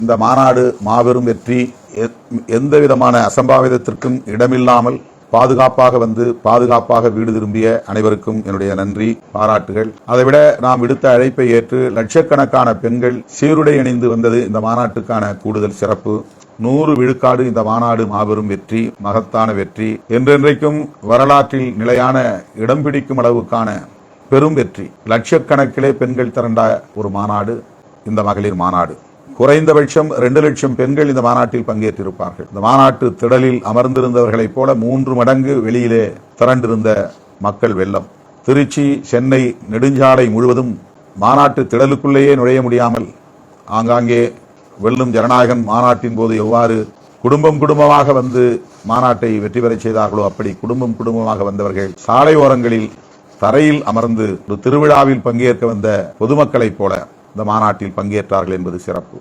இந்த மாநாடு மாபெரும் வெற்றி. எந்த விதமான அசம்பாவிதத்திற்கும் இடமில்லாமல் பாதுகாப்பாக வந்து பாதுகாப்பாக வீடு திரும்பிய அனைவருக்கும் என்னுடைய நன்றி, பாராட்டுகள். அதைவிட நாம் விடுத்த அழைப்பை ஏற்று லட்சக்கணக்கான பெண்கள் சீருடை அணிந்து வந்தது இந்த மாநாட்டுக்கான கூடுதல் சிறப்பு. 100 விழுக்காடு இந்த மாநாடு மாபெரும் வெற்றி, மகத்தான வெற்றி, என்றென்றைக்கும் வரலாற்றில் நிலையான இடம் பிடிக்கும் அளவுக்கான பெரும் வெற்றி. லட்சக்கணக்கிலே பெண்கள் திரண்ட ஒரு மாநாடு இந்த மகளிர் மாநாடு. குறைந்தபட்சம் 2 லட்சம் பெண்கள் இந்த மாநாட்டில் பங்கேற்றிருப்பார்கள். இந்த மாநாட்டு திடலில் அமர்ந்திருந்தவர்களைப் போல 3 மடங்கு வெளியிலே திரண்டிருந்த மக்கள் வெள்ளம். திருச்சி, சென்னை நெடுஞ்சாலை முழுவதும் மாநாட்டு திடலுக்குள்ளேயே நுழைய முடியாமல் ஆங்காங்கே வெல்லும் ஜனநாயகன் மாநாட்டின் போது எவ்வாறு குடும்பமாக வந்து மாநாட்டை வெற்றி பெறச் செய்தார்களோ அப்படி குடும்பமாக வந்தவர்கள் சாலை ஓரங்களில் தரையில் அமர்ந்து ஒரு திருவிழாவில் பங்கேற்க வந்த பொதுமக்களைப் போல இந்த மாநாட்டில் பங்கேற்றார்கள் என்பது சிறப்பு.